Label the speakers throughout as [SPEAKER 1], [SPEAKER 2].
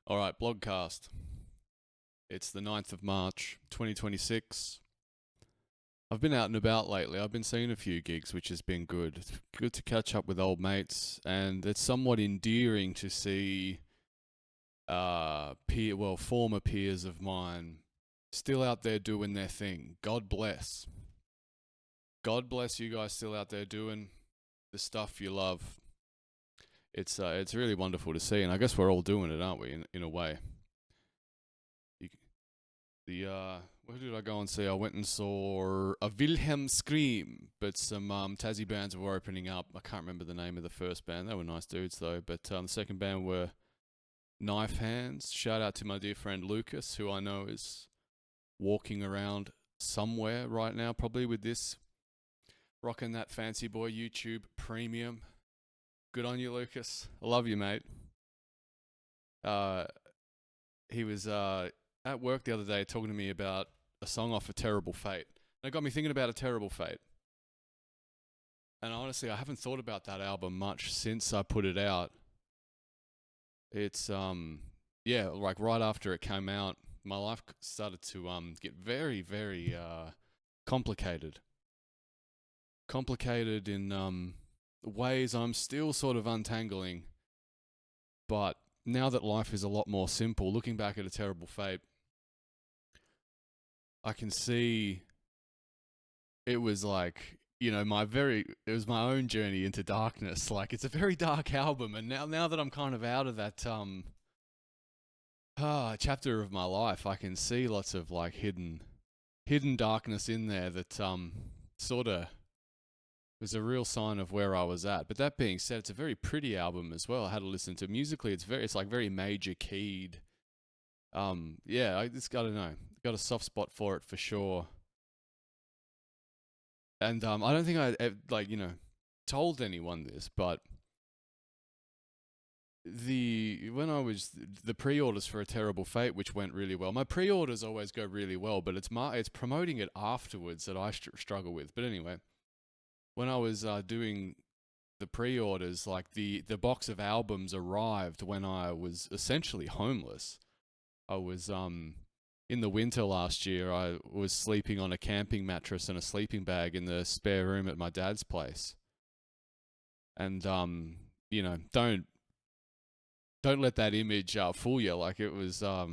[SPEAKER 1] All right, Blogcast. It's the 9th of March, 2026. I've been out and about lately. I've been seeing a few gigs, which has been good. It's good to catch up with old mates, and it's somewhat endearing to see former peers of mine still out there doing their thing. God bless. God bless you guys still out there doing the stuff you love. It's really wonderful to see, and I guess we're all doing it, aren't we? In a way. Where did I go and see? I went and saw a Wilhelm Scream, but some Tassie bands were opening up. I can't remember the name of the first band. They were nice dudes though. But the second band were Knife Hands. Shout out to my dear friend Lucas, who I know is walking around somewhere right now, probably with this, rocking that Fancy Boy YouTube Premium. Good on you, Lucas. I love you, mate. He was at work the other day talking to me about a song off A Terrible Fate. And it got me thinking about A Terrible Fate. And honestly, I haven't thought about that album much since I put it out. It's, like right after it came out, my life started to get very, very complicated. Complicated in ways I'm still sort of untangling. But now that life is a lot more simple, looking back at A Terrible Fate, I can see it was like, it was my own journey into darkness. Like, it's a very dark album, and now that I'm kind of out of that chapter of my life, I can see lots of like hidden darkness in there that sort of was a real sign of where I was at. But that being said, it's a very pretty album as well. I had to listen to musically. It's like very major keyed. I don't know. Got a soft spot for it for sure. And I don't think I told anyone this, but the pre-orders for A Terrible Fate, which went really well. My pre-orders always go really well, but it's promoting it afterwards that I struggle with. But anyway, when I was doing the pre-orders, like the box of albums arrived when I was essentially homeless. I was in the winter last year, I was sleeping on a camping mattress and a sleeping bag in the spare room at my dad's place. And don't let that image fool you. Like, it was I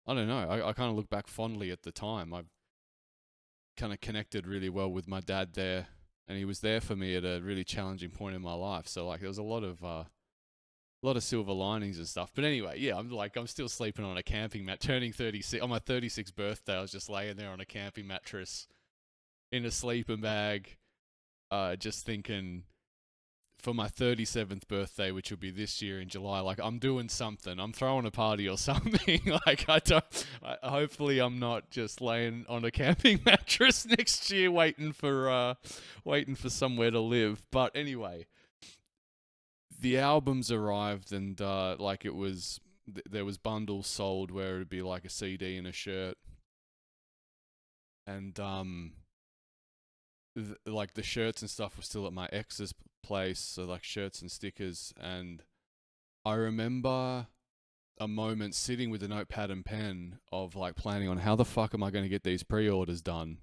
[SPEAKER 1] don't know. I kind of look back fondly at the time. I kind of connected really well with my dad there, and he was there for me at a really challenging point in my life. So like, there was a lot of silver linings and stuff. But anyway, yeah, I'm still sleeping on a camping mat. Turning 36 on my 36th birthday, I was just laying there on a camping mattress in a sleeping bag, just thinking, for my 37th birthday, which will be this year in July, like, I'm doing something. I'm throwing a party or something. Like, hopefully I'm not just laying on a camping mattress next year waiting for somewhere to live. But anyway, the albums arrived, and there was bundles sold where it'd be like a CD and a shirt, and like the shirts and stuff were still at my ex's place, so like shirts and stickers. And I remember a moment sitting with a notepad and pen of like planning on how the fuck am I going to get these pre-orders done.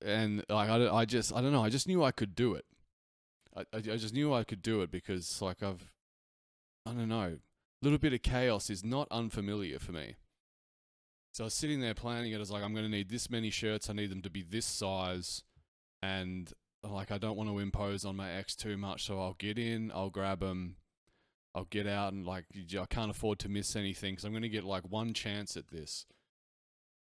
[SPEAKER 1] And like, I don't know, I just knew I could do it. I just knew I could do it because, like, I don't know, a little bit of chaos is not unfamiliar for me. So I was sitting there planning it. I was like, I'm going to need this many shirts. I need them to be this size. And like, I don't want to impose on my ex too much. So I'll get in, I'll grab them, I'll get out, and like, I can't afford to miss anything because I'm going to get like one chance at this.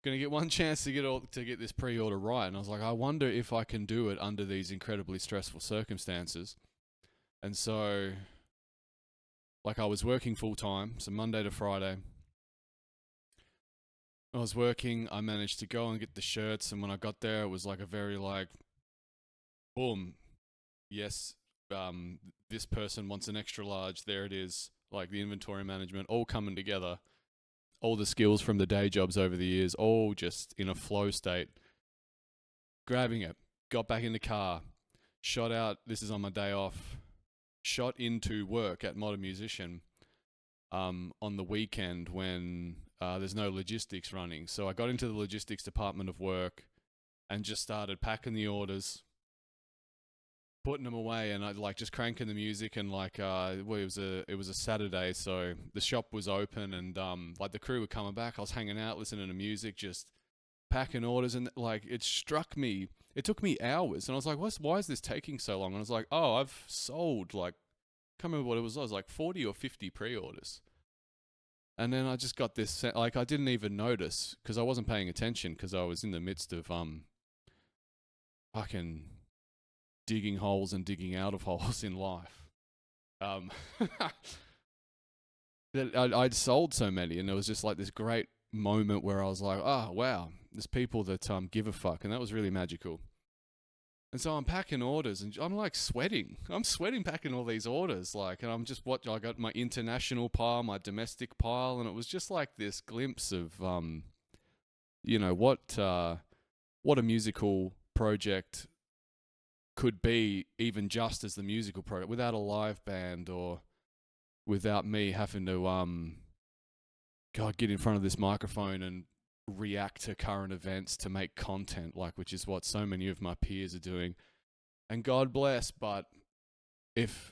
[SPEAKER 1] Going to get one chance to get this pre-order right. And I was like, I wonder if I can do it under these incredibly stressful circumstances. And so, like, I was working full time, so Monday to Friday. I was working, I managed to go and get the shirts, and when I got there, it was like a very like, boom, yes, this person wants an extra large, there it is. Like, the inventory management all coming together. All the skills from the day jobs over the years, all just in a flow state. Grabbing it, got back in the car, shot out, this is on my day off, shot into work at Modern Musician, on the weekend when there's no logistics running. So I got into the logistics department of work and just started packing the orders, putting them away, and I'd like just cranking the music, and like it was a Saturday, so the shop was open, and like the crew were coming back. I was hanging out, listening to music, just packing orders, and like it struck me. It took me hours, and I was like, why is this taking so long? And I was like, oh, I've sold like, can't remember what it was like 40 or 50 pre-orders. And then I just got this, like I didn't even notice because I wasn't paying attention because I was in the midst of fucking digging holes and digging out of holes in life. That I'd sold so many, and there was just like this great moment where I was like, oh wow, there's people that give a fuck, and that was really magical. And so I'm packing orders, and I'm like sweating. I'm sweating packing all these orders, like, and I'm just I got my international pile, my domestic pile, and it was just like this glimpse of, you know, what a musical project could be, even just as the musical project, without a live band or without me having to, get in front of this microphone and react to current events to make content, like, which is what so many of my peers are doing. And God bless, but if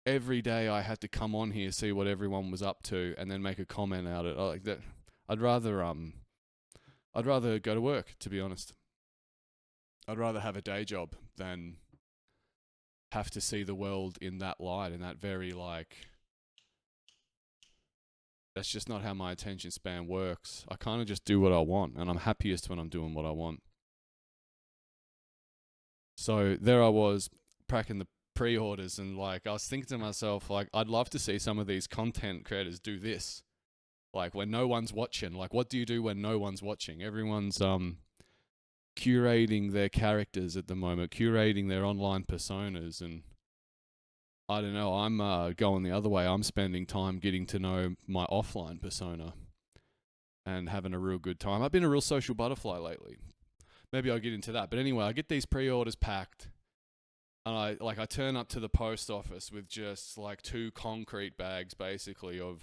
[SPEAKER 1] every day I had to come on here, see what everyone was up to, and then make a comment out of it, like that, I'd rather go to work, to be honest. I'd rather have a day job than have to see the world in that light, in that very, like, that's just not how my attention span works. I kind of just do what I want, and I'm happiest when I'm doing what I want. So there I was, packing the pre-orders, and like I was thinking to myself, like, I'd love to see some of these content creators do this. Like when no one's watching, like what do you do when no one's watching? Everyone's curating their characters at the moment, curating their online personas, and I don't know, I'm going the other way. I'm spending time getting to know my offline persona and having a real good time. I've been a real social butterfly lately. Maybe I'll get into that. But anyway, I get these pre-orders packed, and I turn up to the post office with just like 2 concrete bags basically of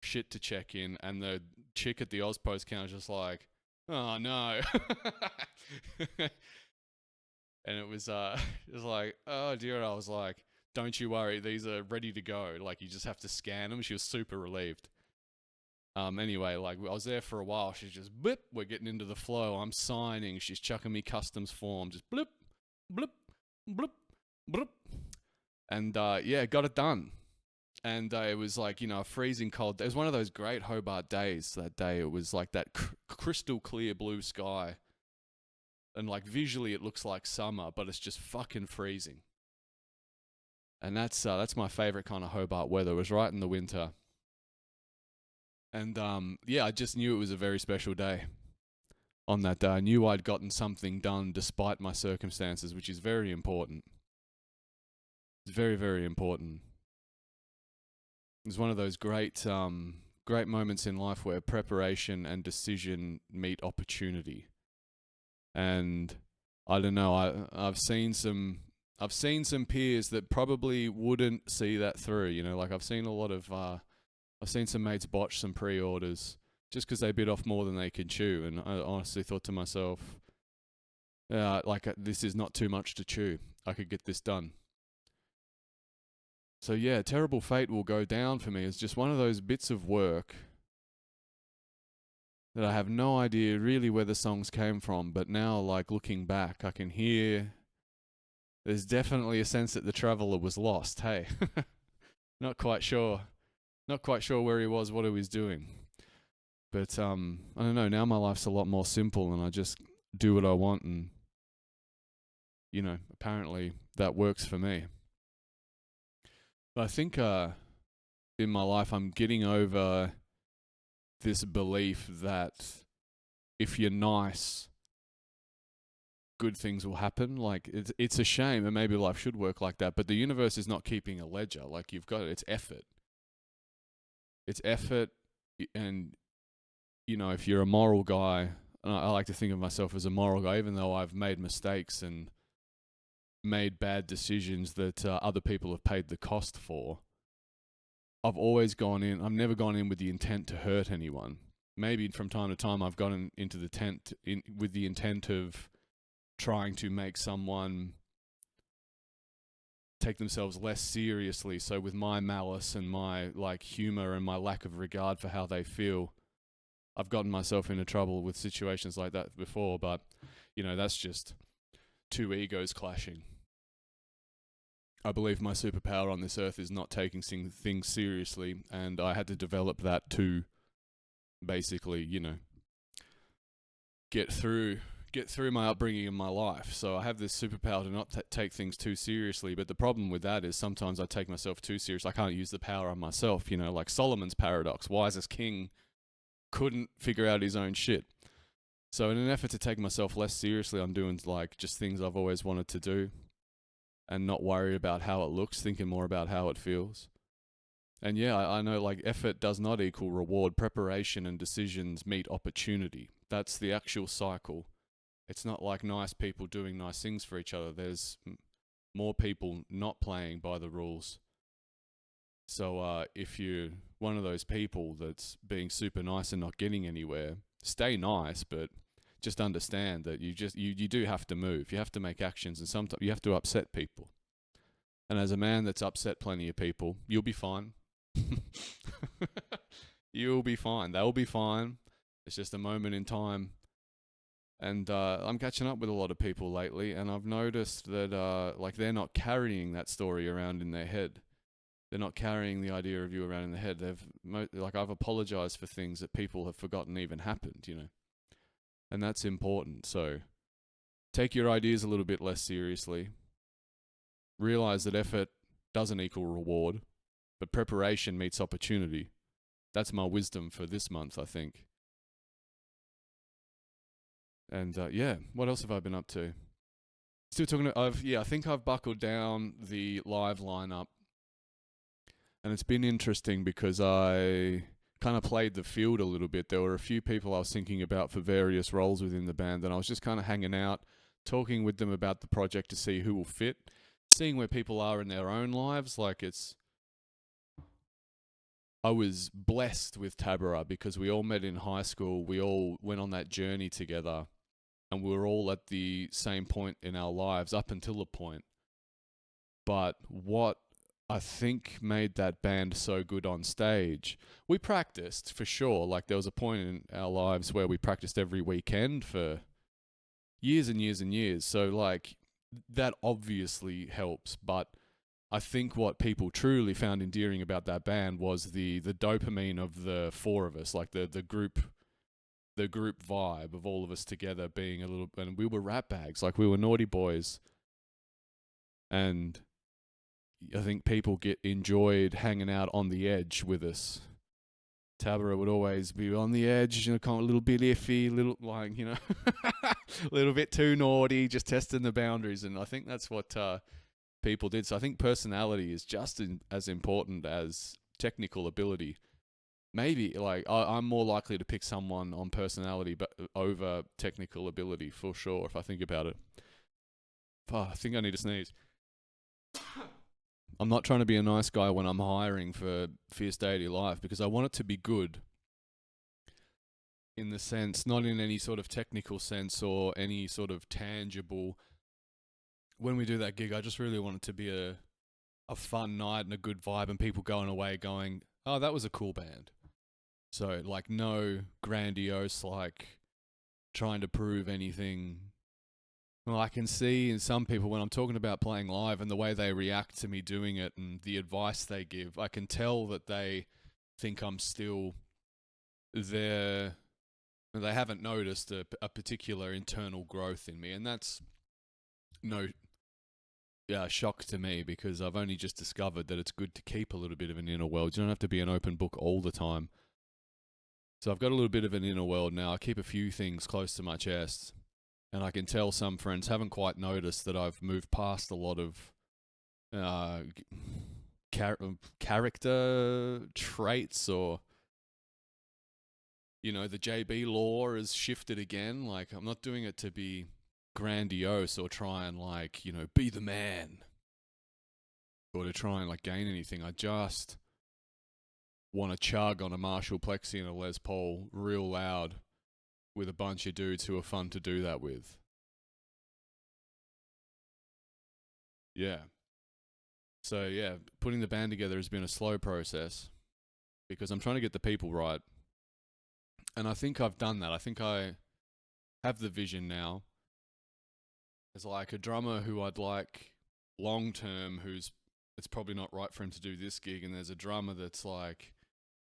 [SPEAKER 1] shit to check in, and the chick at the Ozpost counter just like, oh no. And it was like, oh dear. I was like, don't you worry, these are ready to go. Like, you just have to scan them. She was super relieved. Anyway, like, I was there for a while. She's just, blip, we're getting into the flow. I'm signing. She's chucking me customs form. Just blip, blip, blip, blip. And, yeah, got it done. And it was like, you know, a freezing cold. It was one of those great Hobart days that day. It was like that crystal clear blue sky. And like visually it looks like summer, but it's just fucking freezing. And that's my favorite kind of Hobart weather. It was right in the winter. And yeah, I just knew it was a very special day on that day. I knew I'd gotten something done despite my circumstances, which is very important. It's very, very important. It's one of those great moments in life where preparation and decision meet opportunity. And I don't know, I've seen some peers that probably wouldn't see that through, you know, like I've seen some mates botch some pre-orders just because they bit off more than they could chew. And I honestly thought to myself, this is not too much to chew. I could get this done. So yeah, Terrible Fate will go down for me as just one of those bits of work that I have no idea really where the songs came from, but now, like, looking back, I can hear there's definitely a sense that the traveller was lost, hey? Not quite sure where he was, what he was doing. But, I don't know, now my life's a lot more simple, and I just do what I want, and, you know, apparently that works for me. But I think, in my life, I'm getting over this belief that if you're nice, good things will happen. Like, it's a shame, and maybe life should work like that, but the universe is not keeping a ledger. Like, you've got it. It's effort. It's effort, and, you know, if you're a moral guy, and I like to think of myself as a moral guy, even though I've made mistakes and made bad decisions that other people have paid the cost for, I've always gone in. I've never gone in with the intent to hurt anyone. Maybe from time to time I've gotten into the tent with the intent of trying to make someone take themselves less seriously. So with my malice and my like humor and my lack of regard for how they feel, I've gotten myself into trouble with situations like that before. But you know, that's just two egos clashing. I believe my superpower on this earth is not taking things seriously, and I had to develop that to basically, you know, get through my upbringing in my life. So I have this superpower to not take things too seriously, but the problem with that is sometimes I take myself too serious. I can't use the power on myself, you know, like Solomon's paradox. Wisest king couldn't figure out his own shit. So in an effort to take myself less seriously, I'm doing like just things I've always wanted to do and not worry about how it looks, thinking more about how it feels. And yeah, I know like effort does not equal reward. Preparation and decisions meet opportunity. That's the actual cycle. It's not like nice people doing nice things for each other. There's more people not playing by the rules. So if you're one of those people that's being super nice and not getting anywhere, stay nice, but just understand that you do have to move. You have to make actions, and sometimes you have to upset people. And as a man that's upset plenty of people, you'll be fine. You'll be fine. They'll be fine. It's just a moment in time. And I'm catching up with a lot of people lately, and I've noticed that like they're not carrying that story around in their head. They're not carrying the idea of you around in their head. I've apologized for things that people have forgotten even happened, you know. And that's important. So take your ideas a little bit less seriously. Realize that effort doesn't equal reward, but preparation meets opportunity. That's my wisdom for this month, I think. And yeah, what else have I been up to? Still talking to, I think I've buckled down the live lineup. And it's been interesting because I kind of played the field a little bit. There were a few people I was thinking about for various roles within the band, and I was just kind of hanging out, talking with them about the project to see who will fit, seeing where people are in their own lives. Like I was blessed with Tabara because we all met in high school. We all went on that journey together, and we were all at the same point in our lives up until a point. But what I think made that band so good on stage, we practiced for sure. Like there was a point in our lives where we practiced every weekend for years and years and years. So like that obviously helps. But I think what people truly found endearing about that band was the dopamine of the four of us, like the group vibe of all of us together being a little, and we were rat bags, like we were naughty boys. And I think people enjoyed hanging out on the edge with us. Tabara would always be on the edge, you know, kind of a little bit iffy, little like, you know, a little bit too naughty, just testing the boundaries. And I think that's what people did. So I think personality is just as important as technical ability. Maybe like I'm more likely to pick someone on personality but over technical ability for sure if I think about it. I think I need to sneeze. I'm not trying to be a nice guy when I'm hiring for Fierce Deity Live because I want it to be good in the sense, not in any sort of technical sense or any sort of tangible. When we do that gig, I just really want it to be a fun night and a good vibe and people going away going, oh, that was a cool band. So like no grandiose, like trying to prove anything. Well, I can see in some people when I'm talking about playing live and the way they react to me doing it and the advice they give, I can tell that they think I'm still there. They haven't noticed a particular internal growth in me. And that's no shock to me because I've only just discovered that it's good to keep a little bit of an inner world. You don't have to be an open book all the time. So I've got a little bit of an inner world now. I keep a few things close to my chest. And I can tell some friends haven't quite noticed that I've moved past a lot of character traits or, you know, the JB law has shifted again. Like, I'm not doing it to be grandiose or try and, like, you know, be the man or to try and, like, gain anything. I just want to chug on a Marshall Plexi and a Les Paul real loud with a bunch of dudes who are fun to do that with. Yeah. So yeah, putting the band together has been a slow process because I'm trying to get the people right. And I think I've done that. I think I have the vision now. There's like a drummer who I'd like long term who's it's probably not right for him to do this gig, and there's a drummer that's like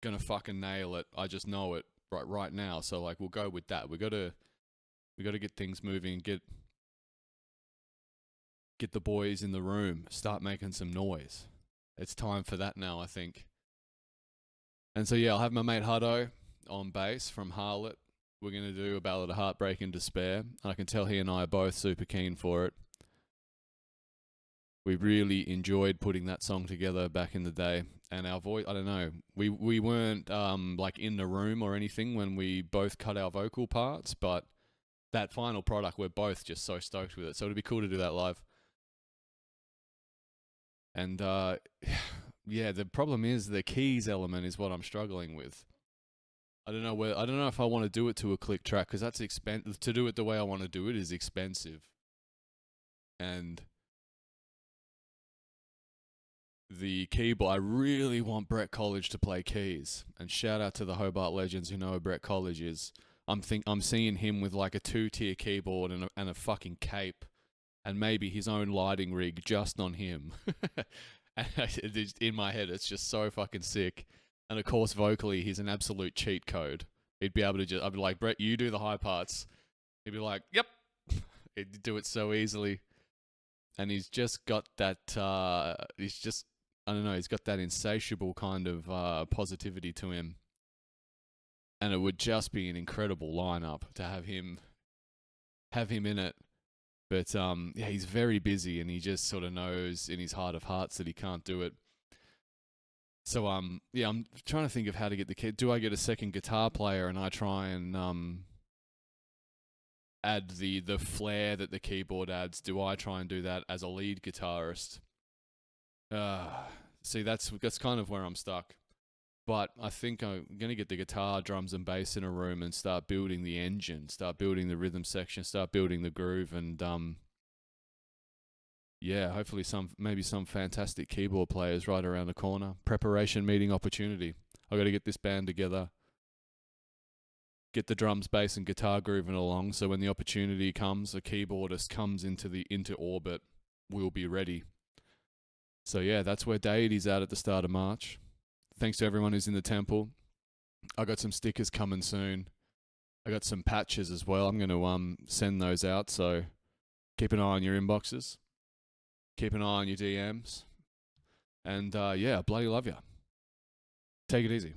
[SPEAKER 1] gonna fucking nail it. I just know it right now. So like we'll go with that. We gotta get things moving, get the boys in the room, start making some noise. It's time for that now, I think. And so yeah, I'll have my mate Hutto on bass from Harlot. We're going to do a ballad of Heartbreak and Despair. I can tell he and I are both super keen for it. We really enjoyed putting that song together back in the day. And our voice, I don't know, we weren't like in the room or anything when we both cut our vocal parts, but that final product, we're both just so stoked with it. So it'd be cool to do that live. And yeah, the problem is the keys element is what I'm struggling with. I don't know if I want to do it to a click track because that's expensive. To do it the way I want to do it is expensive. And the keyboard, I really want Brett College to play keys. And shout out to the Hobart legends who know who Brett College is. I'm seeing him with like a 2-tier keyboard and a fucking cape, and maybe his own lighting rig just on him. And in my head, it's just so fucking sick. And of course, vocally, he's an absolute cheat code. He'd be able to I'd be like, Brett, you do the high parts. He'd be like, yep. He'd do it so easily. And he's just got that, I don't know, he's got that insatiable kind of positivity to him. And it would just be an incredible lineup to have him in it. But yeah, he's very busy and he just sort of knows in his heart of hearts that he can't do it. So yeah, I'm trying to think of how to get the kid. Do I get a second guitar player and I try and add the flair that the keyboard adds? Do I try and do that as a lead guitarist? See, that's kind of where I'm stuck. But I think I'm going to get the guitar, drums and bass in a room and start building the engine, start building the rhythm section, start building the groove, and yeah, hopefully maybe some fantastic keyboard players right around the corner. Preparation meeting opportunity. I got to get this band together, get the drums, bass, and guitar grooving along. So when the opportunity comes, a keyboardist comes into orbit, we'll be ready. So yeah, that's where Deity's at the start of March. Thanks to everyone who's in the temple. I got some stickers coming soon. I got some patches as well. I'm going to send those out. So keep an eye on your inboxes. Keep an eye on your DMs. And yeah, bloody love you. Take it easy.